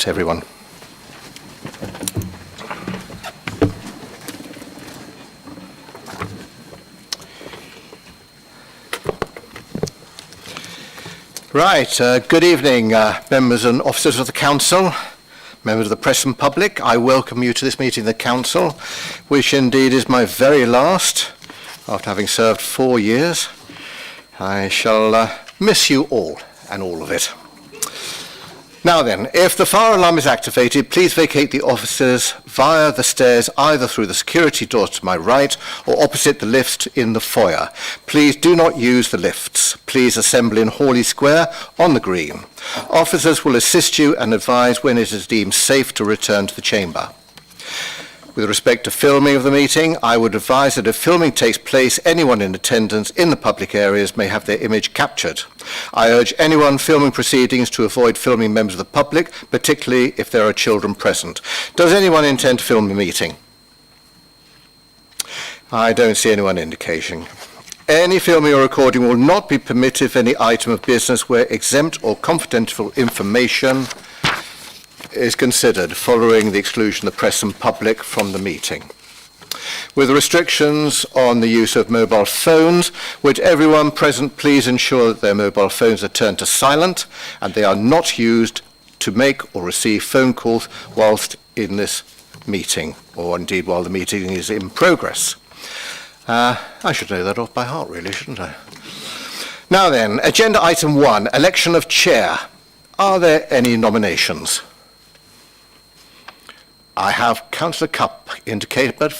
night, everyone. Right, good evening, members and officers of the Council, members of the press and public. I welcome you to this meeting of the Council, which indeed is my very last, after having served 4 years. I shall miss you all, and all of it. Now then, if the fire alarm is activated, please vacate the offices via the stairs, either through the security doors to my right or opposite the lift in the foyer. Please do not use the lifts. Please assemble in Hawley Square on the green. Officers will assist you and advise when it is deemed safe to return to the chamber. With respect to filming of the meeting, I would advise that if filming takes place, anyone in attendance in the public areas may have their image captured. I urge anyone filming proceedings to avoid filming members of the public, particularly if there are children present. Does anyone intend to film the meeting? I don't see anyone indicating. Any filming or recording will not be permitted if any item of business where exempt or confidential information is considered following the exclusion of the press and public from the meeting. With restrictions on the use of mobile phones, would everyone present please ensure that their mobile phones are turned to silent and they are not used to make or receive phone calls whilst in this meeting, or indeed while the meeting is in progress. I should know that off by heart, really, shouldn't I? Now then, agenda item 1, election of chair. Are there any nominations? I have Councillor Cupp indicated, but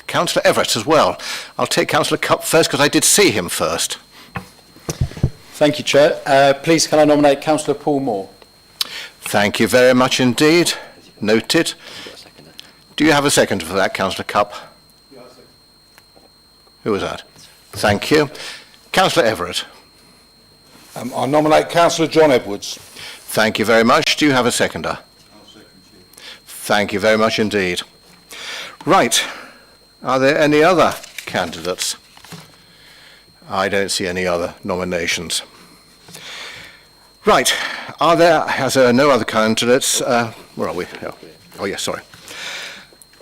Councillor Everett as well. I'll take Councillor Cupp first because I did see him first. Thank you, Chair. Please can I nominate Councillor Paul Moore? Thank you very much indeed. Noted. Do you have a second for that, Councillor Cupp? Who was that? Thank you. Councillor Everett. I nominate Councillor John Edwards. Thank you very much. Do you have a seconder? Thank you very much indeed. Right. Are there any other candidates? I don't see any other nominations. Right. Are there, as there are no other candidates, where are we? Oh, yes, sorry.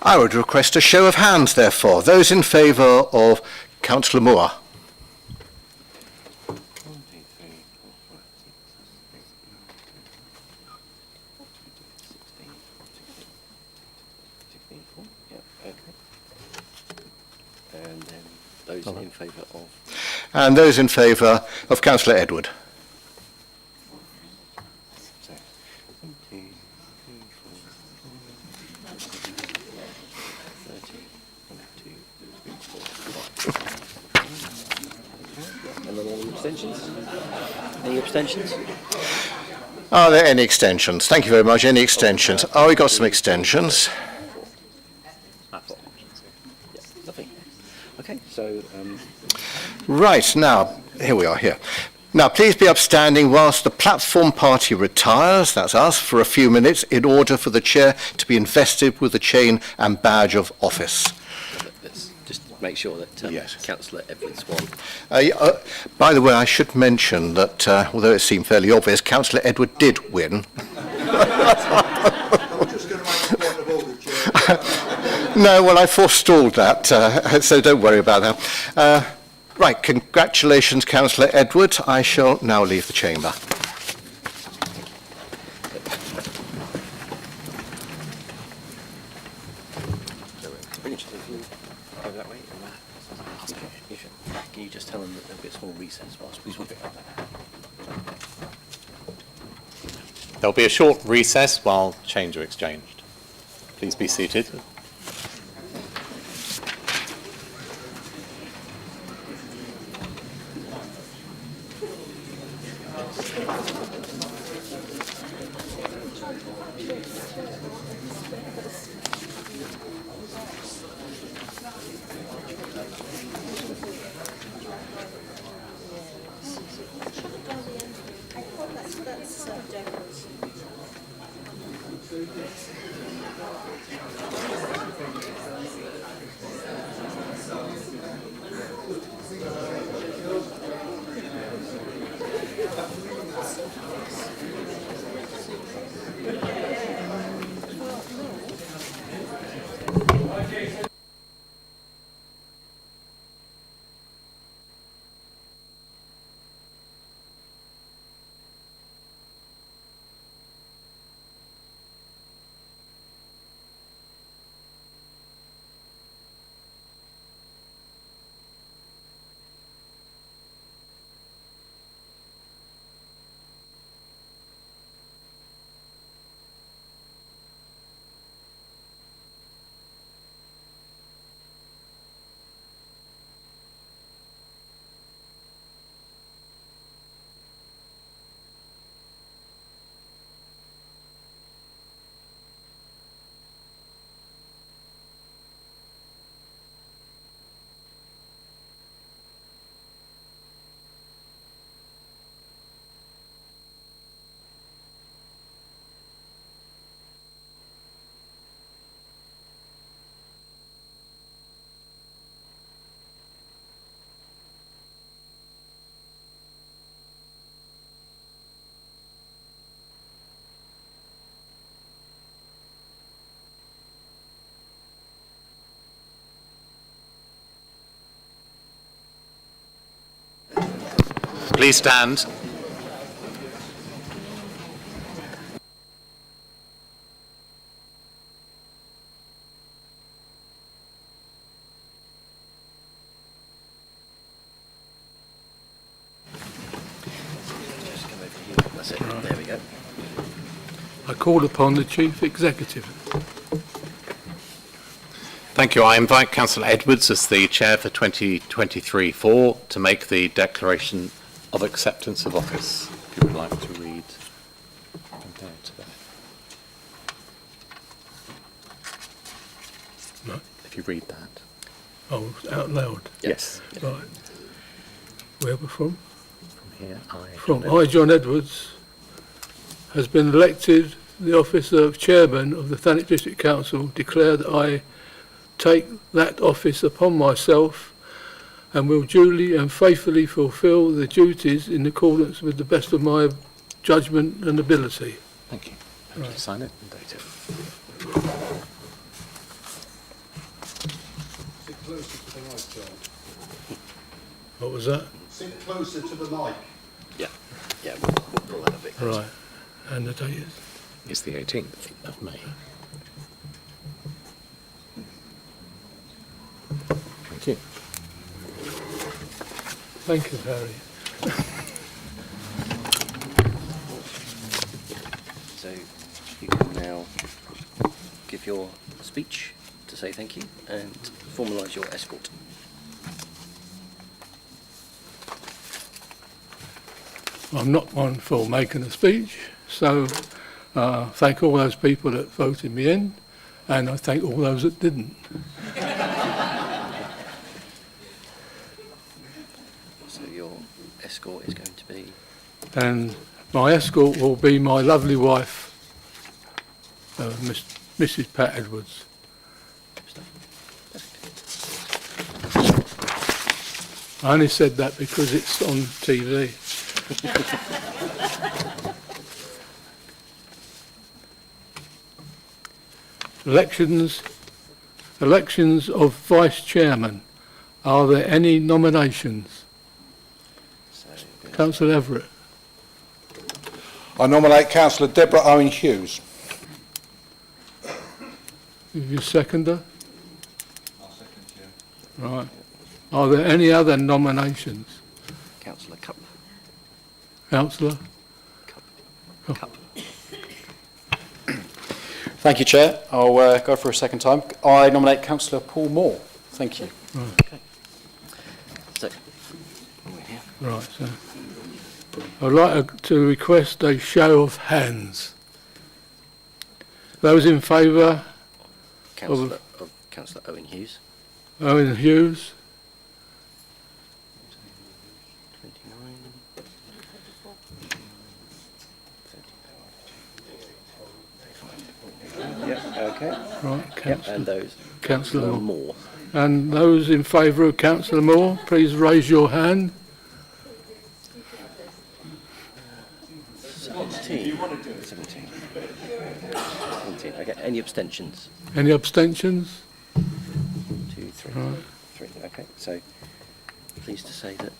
I would request a show of hands, therefore. Those in favour of Councillor Moore. In favour of? And those in favour of Councillor Edward. And then all the abstentions? Any abstentions? Are there any extensions? Thank you very much. Any extensions? Oh, we got some extensions. Okay, so... Right, now, here we are here. Now, please be upstanding whilst the platform party retires, that's us, for a few minutes in order for the chair to be invested with the chain and badge of office. Let's just make sure that yes. Councillor Edwards won. By the way, I should mention that, although it seemed fairly obvious, Councillor Edward did win. I'm just going to make a point of order, Chair. No, well, I forestalled that, so don't worry about that. Right, congratulations, Councillor Edward. I shall now leave the chamber. Can you just tell them that there'll be a small recess whilst we sort it out? There'll be a short recess while change are exchanged. Please be seated. Please stand. Just come over here. That's it. There we go. I call upon the Chief Executive. Thank you. I invite Councillor Edwards as the Chair for 2023-4 to make the declaration of acceptance of office. If you would like to read from there to there. No. If you read that. Oh, out loud. Yes. Right. Where we're from? From here, I, John Edwards, has been elected the office of Chairman of the Thanet District Council, declare that I take that office upon myself and will duly and faithfully fulfil the duties in accordance with the best of my judgment and ability. Thank you. Right. You sign it and date it. Sit closer to the mic, John. What was that? Sit closer to the mic. Yeah, we'll pull that a bit closer. Right. And the date is? It's the 18th of May. Thank you. Thank you, Harry. So you can now give your speech to say thank you and formalise your escort. I'm not one for making a speech, so thank all those people that voted me in, and I thank all those that didn't. So your escort is going to be... And my escort will be my lovely wife, Mrs. Pat Edwards. I only said that because it's on TV. Elections of Vice Chairman. Are there any nominations? So Councillor Everett. I nominate Councillor Deborah Owen Hughes. You seconder? I'll second you. Right. Are there any other nominations? Councillor Cup. Councillor? Cup. Thank you, Chair. I'll go for a second time. I nominate Councillor Paul Moore. Thank you. Okay. So, we're here. Right, so I'd like to request a show of hands. Those in favour, Councillor Owen Hughes. Owen Hughes. 29. Yeah, okay. Right, Yep, and those. Councillor Moore. Moore. And those in favour of Councillor Moore, please raise your hand. 17. 17. Okay, any abstentions? Any abstentions? 2, 3. Right. 3, okay. So, pleased to say that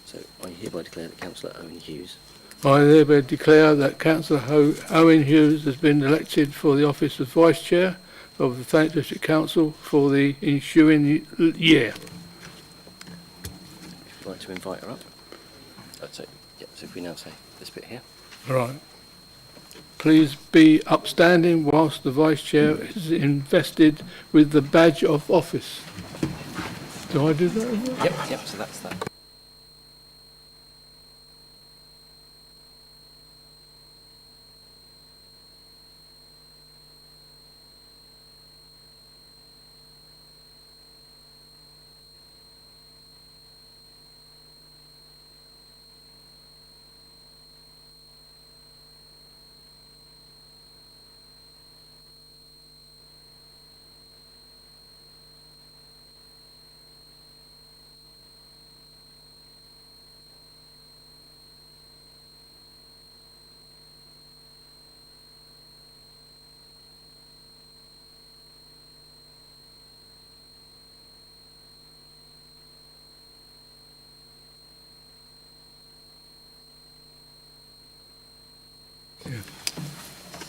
so I hereby declare that Councillor Owen Hughes I thereby declare that Councillor Owen Hughes has been elected for the office of Vice Chair of the Thanet District Council for the ensuing year. If you'd like to invite her up. So if we now say this bit here. Right. Please be upstanding whilst the Vice Chair is invested with the badge of office. Do I do that? Yep, so that's that.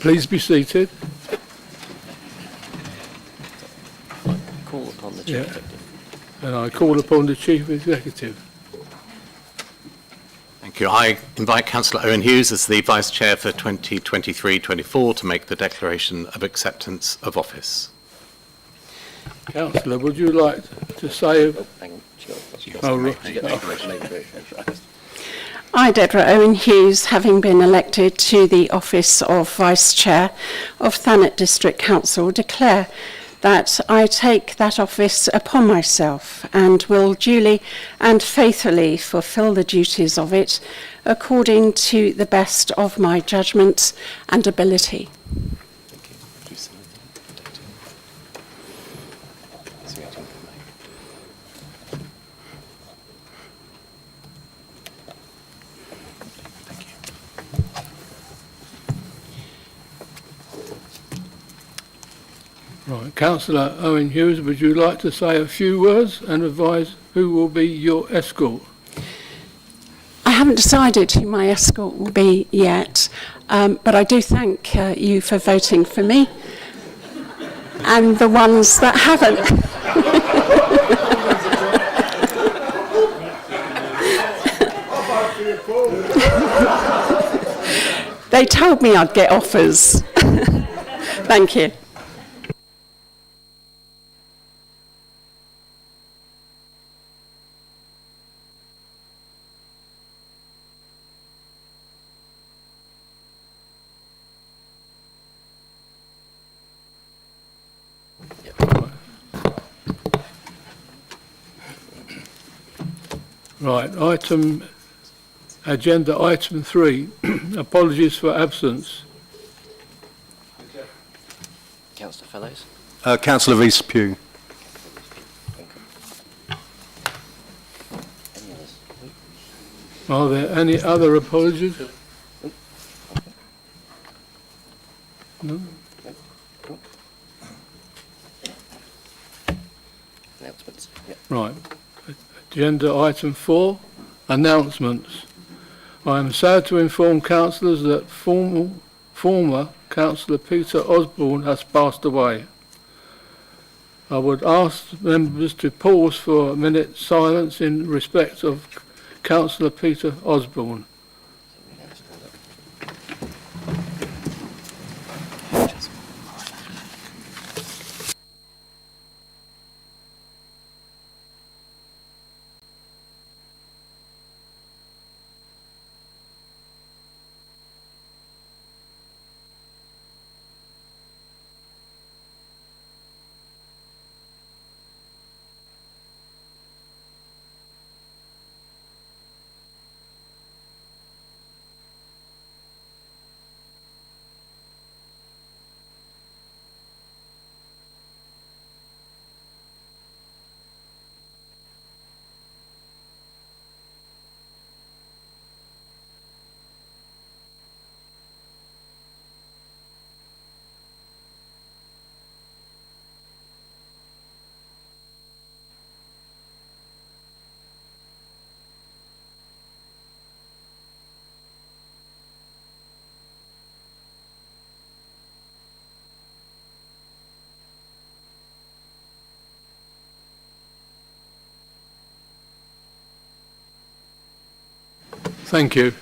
Please be seated. Call upon the Chief Yeah. Executive. And I call upon the Chief Executive. Thank you. I invite Councillor Owen Hughes as the Vice Chair for 2023-24 to make the declaration of acceptance of office. Councillor, would you like to say... Oh, hang on. Oh, right. She got the declaration. I, Deborah Owen Hughes, having been elected to the office of Vice Chair of Thanet District Council, declare that I take that office upon myself and will duly and faithfully fulfil the duties of it according to the best of my judgment and ability. Thank you. Do you sign that? So we have to make. Thank you. Right, Councillor Owen Hughes, would you like to say a few words and advise who will be your escort? I haven't decided who my escort will be yet, but I do thank you for voting for me and the ones that haven't. They told me I'd get offers. Thank you. Right, agenda item 3, apologies for absence. Councillor Fellows. Councillor Rees-Pugh. Any others? Are there any other apologies? No? Announcements. Yep. Right. Agenda item 4, announcements. I am sad to inform councillors that former Councillor Peter Osborne has passed away. I would ask members to pause for a minute's silence in respect of Councillor Peter Osborne. Thank you.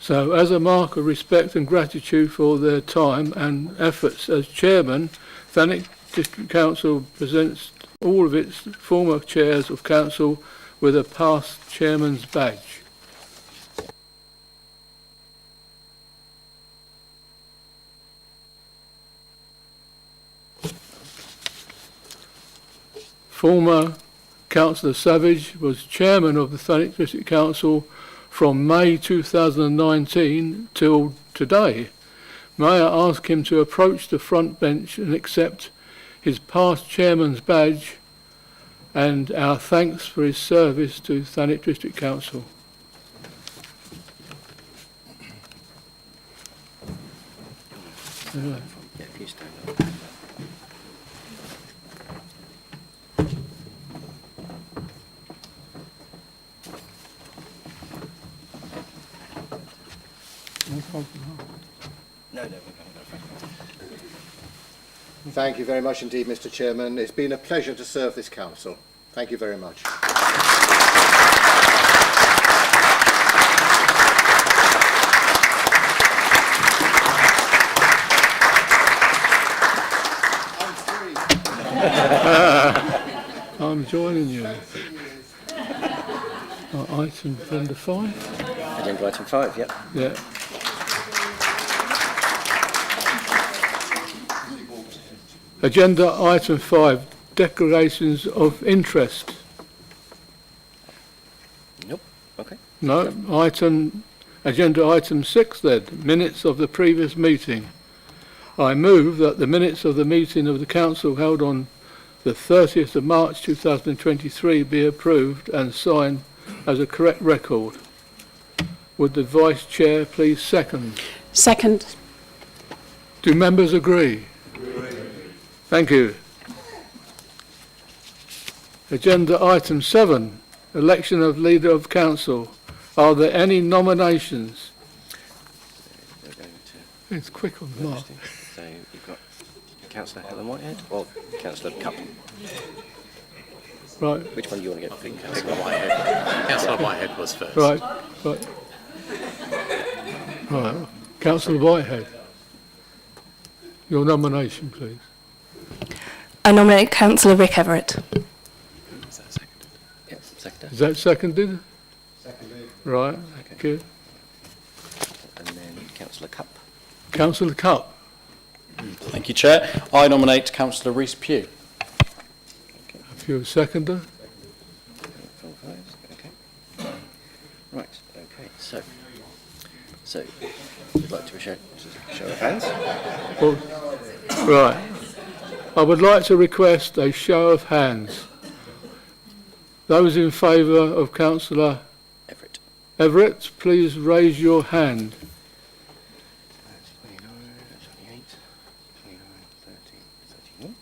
So, as a mark of respect and gratitude for their time and efforts as chairman, Thanet District Council presents all of its former chairs of council with a past chairman's badge. Former Councillor Savage was chairman of the Thanet District Council from May 2019 till today. May I ask him to approach the front bench and accept his past chairman's badge and our thanks for his service to Thanet District Council. Yeah, if you stand up. No, no. Thank you very much indeed, Mr. Chairman. It's been a pleasure to serve this council. Thank you very much. I'm joining you. Item agenda 5? Agenda item 5, yep. Yeah. Agenda item 5, declarations of interest. Nope, okay. No, agenda item 6 then, minutes of the previous meeting. I move that the minutes of the meeting of the council held on the 30th of March 2023 be approved and signed as a correct record. Would the Vice Chair please second? Second. Do members agree? Thank you. Agenda item 7, election of leader of council. Are there any nominations? We're going to It's quick on the mark. So you've got Councillor Helen Whitehead or Councillor Cup. Right, Which one do you want to go for? Councillor Whitehead. Councillor Whitehead was first. right. Right, Councillor Whitehead. Your nomination, please. I nominate Councillor Rick Everett. Is that seconded? Yep, sector. Is that seconded? Seconded. Right, thank you. And then Councillor Cup. Councillor Cupp. Thank you, Chair. I nominate Councillor Rees Pugh. If you're a seconder. 4 votes, okay. Right, okay, so we'd like to show of hands. Well, right. I would like to request a show of hands. Those in favour of Councillor Everett. Everett, please raise your hand. 29, 28, 29, 30, 31.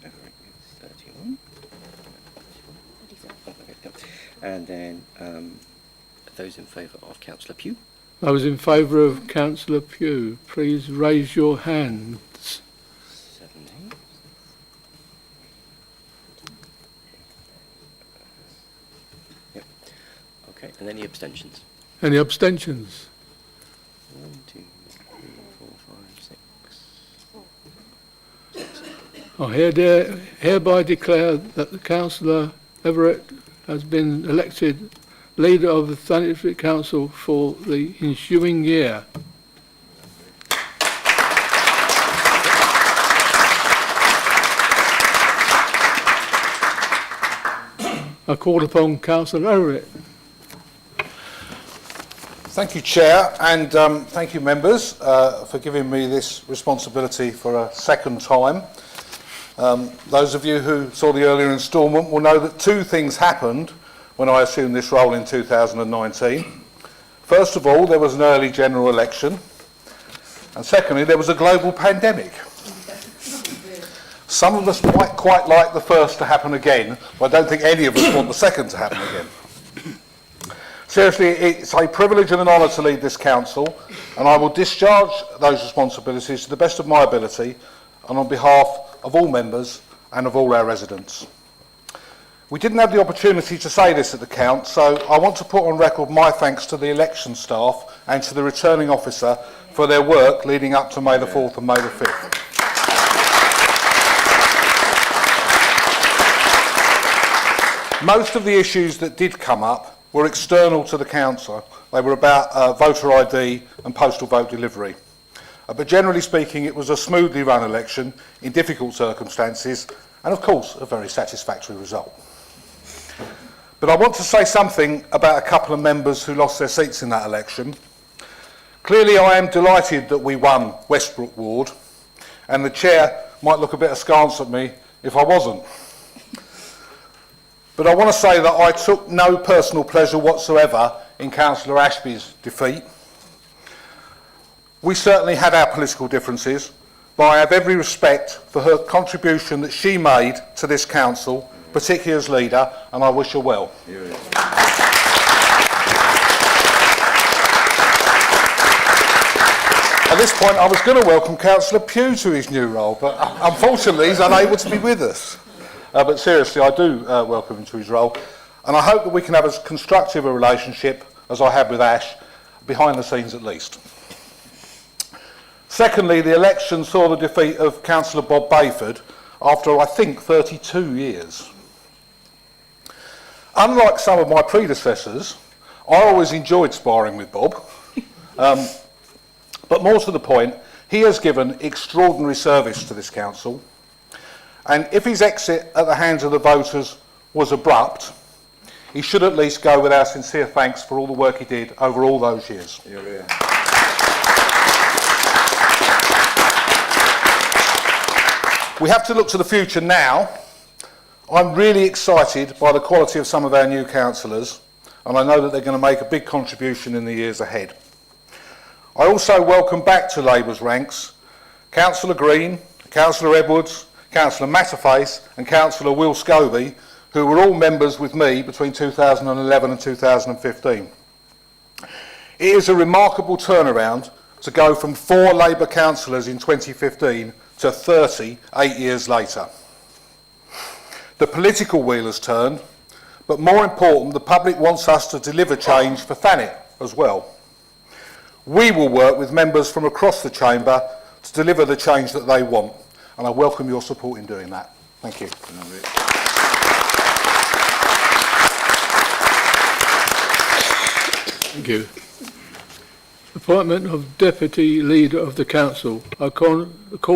Everett is 31. Oh, okay, yep. And then those in favour of Councillor Pugh. Those in favour of Councillor Pugh, please raise your hands. 17. Yep. Okay, and any abstentions? Any abstentions? 1, 2, 3, 4, 5, 6. I hereby declare that the Councillor Everett has been elected leader of the Thanet District Council for the ensuing year. I call upon Councillor Everett. Thank you, Chair, and thank you, members, for giving me this responsibility for a second time. Those of you who saw the earlier instalment will know that 2 things happened when I assumed this role in 2019. First of all, there was an early general election, and secondly, there was a global pandemic. Some of us might quite like the first to happen again, but I don't think any of us want the second to happen again. Seriously, it's a privilege and an honour to lead this council, and I will discharge those responsibilities to the best of my ability and on behalf of all members and of all our residents. We didn't have the opportunity to say this at the count, so I want to put on record my thanks to the election staff and to the returning officer for their work leading up to May the 4th and May the 5th. Most of the issues that did come up were external to the council. They were about voter ID and postal vote delivery. But generally speaking, it was a smoothly run election in difficult circumstances and, of course, a very satisfactory result. But I want to say something about a couple of members who lost their seats in that election. Clearly, I am delighted that we won Westbrook Ward, and the chair might look a bit askance at me if I wasn't. But I want to say that I took no personal pleasure whatsoever in Councillor Ashby's defeat. We certainly had our political differences, but I have every respect for her contribution that she made to this council, particularly as leader, and I wish her well. At this point, I was going to welcome Councillor Pugh to his new role, but unfortunately he's unable to be with us. But seriously, I do welcome him to his role, and I hope that we can have as constructive a relationship as I had with Ash, behind the scenes at least. Secondly, the election saw the defeat of Councillor Bob Bayford after, I think, 32 years. Unlike some of my predecessors, I always enjoyed sparring with Bob. But more to the point, he has given extraordinary service to this council, and if his exit at the hands of the voters was abrupt, he should at least go with our sincere thanks for all the work he did over all those years. We have to look to the future now. I'm really excited by the quality of some of our new councillors, and I know that they're going to make a big contribution in the years ahead. I also welcome back to Labour's ranks Councillor Green, Councillor Edwards, Councillor Matterface and Councillor Will Scobie, who were all members with me between 2011 and 2015. It is a remarkable turnaround to go from 4 Labour councillors in 2015 to 30 8 years later. The political wheel has turned, but more important, the public wants us to deliver change for Thanet as well. We will work with members from across the chamber to deliver the change that they want, and I welcome your support in doing that. Thank you. Thank you. Appointment of Deputy Leader of the Council. I call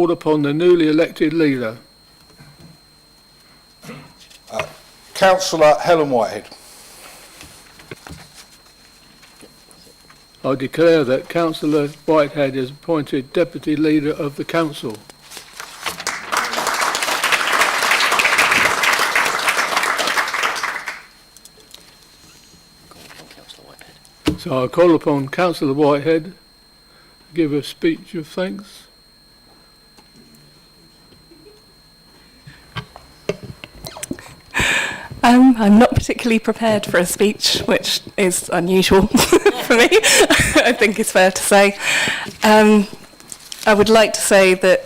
upon the newly elected leader. Councillor Helen Whitehead. I declare that Councillor Whitehead is appointed Deputy Leader of the Council. So I call upon Councillor Whitehead to give a speech of thanks. I'm not particularly prepared for a speech, which is unusual for me, I think it's fair to say. I would like to say that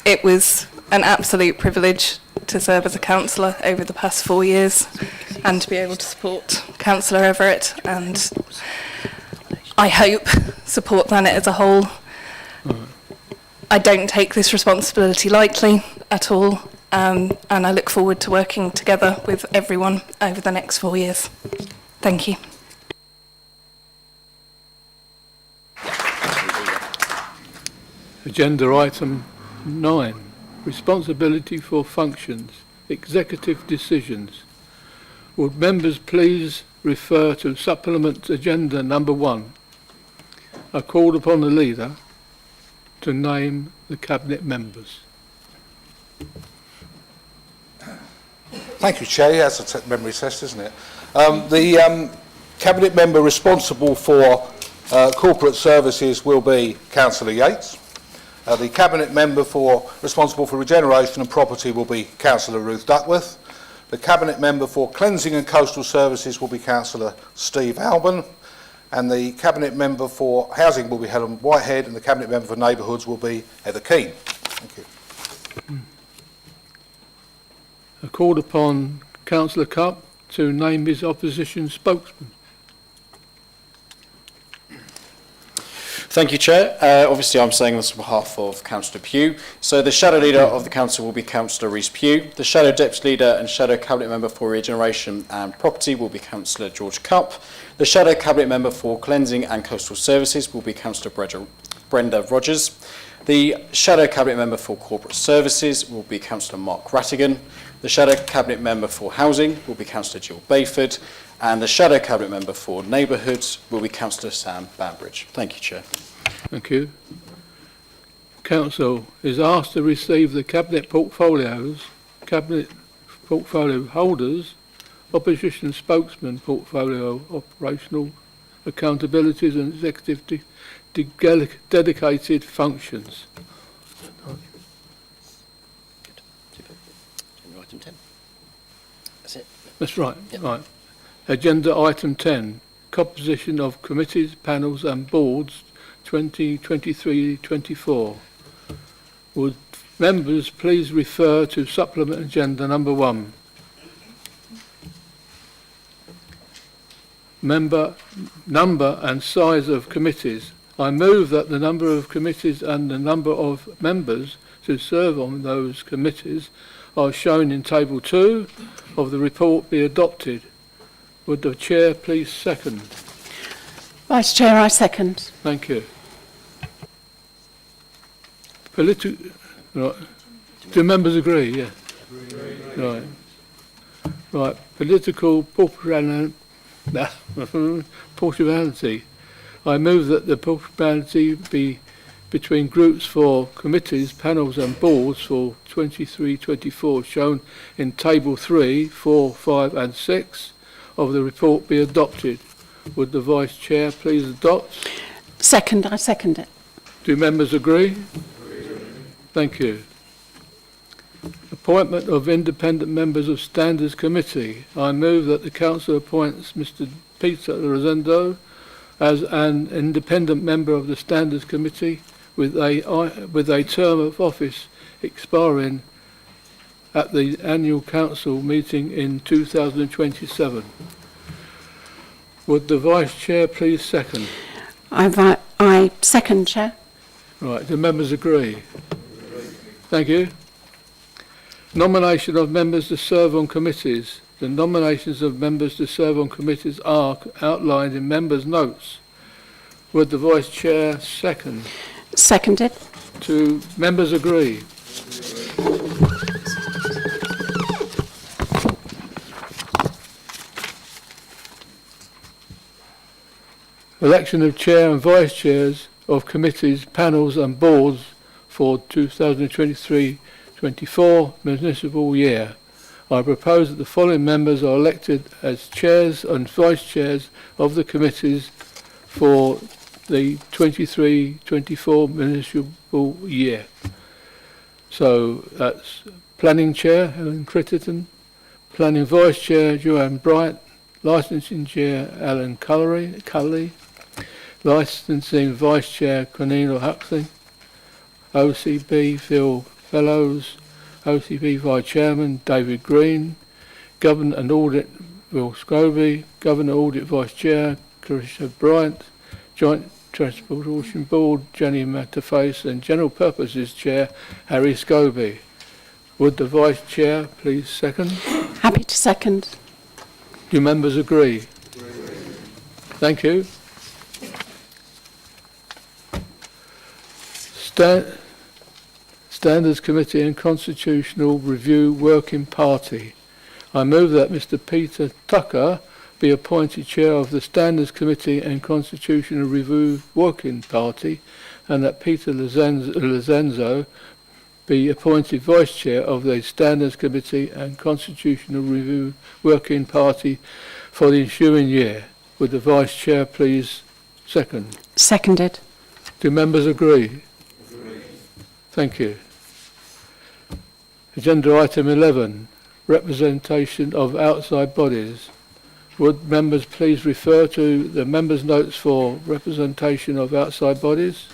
it was an absolute privilege to serve as a councillor over the past 4 years and to be able to support Councillor Everett and I hope support Thanet as a whole. I don't take this responsibility lightly at all. And I look forward to working together with everyone over the next 4 years. Thank you. Agenda item 9, responsibility for functions, executive decisions. Would members please refer to supplement agenda number 1? I called upon the leader to name the cabinet members. Thank you, Chair. That's a memory test, isn't it? The Cabinet member responsible for corporate services will be Councillor Yates. The Cabinet member responsible for regeneration and property will be Councillor Ruth Duckworth. The Cabinet member for cleansing and coastal services will be Councillor Steve Alban. And the Cabinet member for housing will be Helen Whitehead. And the Cabinet member for neighbourhoods will be Heather Keane. Thank you. I called upon Councillor Cupp to name his opposition spokesman. Thank you, Chair. Obviously, I'm saying this on behalf of Councillor Pugh. So the Shadow Leader of the Council will be Councillor Rhys Pugh. The Shadow Deputy Leader and Shadow Cabinet Member for Regeneration and Property will be Councillor George Cupp. The Shadow Cabinet Member for Cleansing and Coastal Services will be Councillor Brenda Rogers. The Shadow Cabinet Member for Corporate Services will be Councillor Mark Rattigan. The Shadow Cabinet Member for Housing will be Councillor Jill Bayford. And the Shadow Cabinet Member for Neighbourhoods will be Councillor Sam Banbridge. Thank you, Chair. Thank you. Council is asked to receive the Cabinet portfolio holders, opposition spokesman portfolio, operational accountabilities and executive dedicated functions. Item 10. That's it. That's right. Yep. Right. Agenda item 10, composition of committees, panels and boards 2023-24. Would members please refer to supplement agenda number 1? Number and size of committees. I move that the number of committees and the number of members to serve on those committees are shown in table 2 of the report be adopted. Would the chair please second? Vice Chair, I second. Thank you. Right. Do members agree? Yeah. Right. Right. Political portability. I move that the portability be between groups for committees, panels and boards for 23-24 shown in table 3, 4, 5 and 6 of the report be adopted. Would the Vice Chair please adopt? Second, I second it. Do members agree? Thank you. Appointment of independent members of Standards Committee. I move that the Council appoints Mr. Peter Rosendo as an independent member of the Standards Committee with a term of office expiring at the annual council meeting in 2027. Would the Vice Chair please second? I second, Chair. Right, do members agree? Thank you. Nomination of members to serve on committees. The nominations of members to serve on committees are outlined in members' notes. Would the Vice Chair second? Seconded. Do members agree? Election of Chair and Vice Chairs of committees, panels and boards for 2023-24 municipal year. I propose that the following members are elected as chairs and vice chairs of the committees for the 23-24 municipal year. So that's Planning Chair, Helen Critterton, Planning Vice Chair, Joanne Bright, Licensing Chair, Alan Cully, Licensing Vice Chair, Cornelia Huxley, OCB, Phil Fellows, OCB Vice Chairman, David Green, Government and Audit, Will Scobie, Government Audit Vice Chair, Carissa Bryant, Joint Transportation Board, Jenny Mataface, and General Purposes Chair, Harry Scobie. Would the Vice Chair please second? Happy to second. Do members agree? Thank you. Standards Committee and Constitutional Review Working Party. I move that Mr. Peter Tucker be appointed Chair of the Standards Committee and Constitutional Review Working Party, and that Peter Lorenzo be appointed Vice Chair of the Standards Committee and Constitutional Review Working Party for the ensuing year. Would the Vice Chair please second? Seconded. Do members agree? Thank you. Agenda item 11, representation of outside bodies. Would members please refer to the members' notes for representation of outside bodies?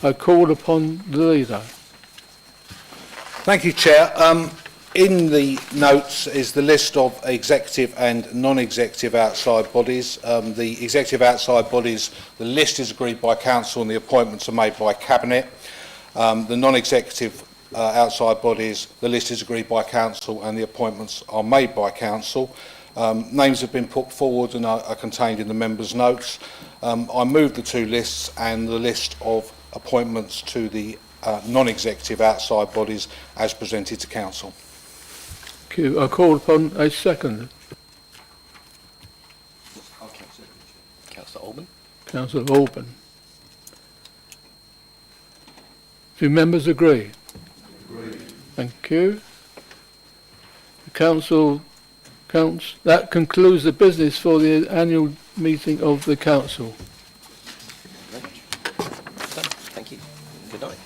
I call upon the leader. Thank you, Chair. In the notes is the list of executive and non-executive outside bodies. The executive outside bodies, the list is agreed by Council and the appointments are made by Cabinet. The non-executive outside bodies, the list is agreed by Council and the appointments are made by Council. Names have been put forward and are contained in the members' notes. I move the two lists and the list of appointments to the non-executive outside bodies as presented to Council. Thank you. I call upon a second. Councillor Alban. Councillor Alban. Do members agree? Agree. Thank you. The Council counts. That concludes the business for the annual meeting of the Council. Thank you. Good night.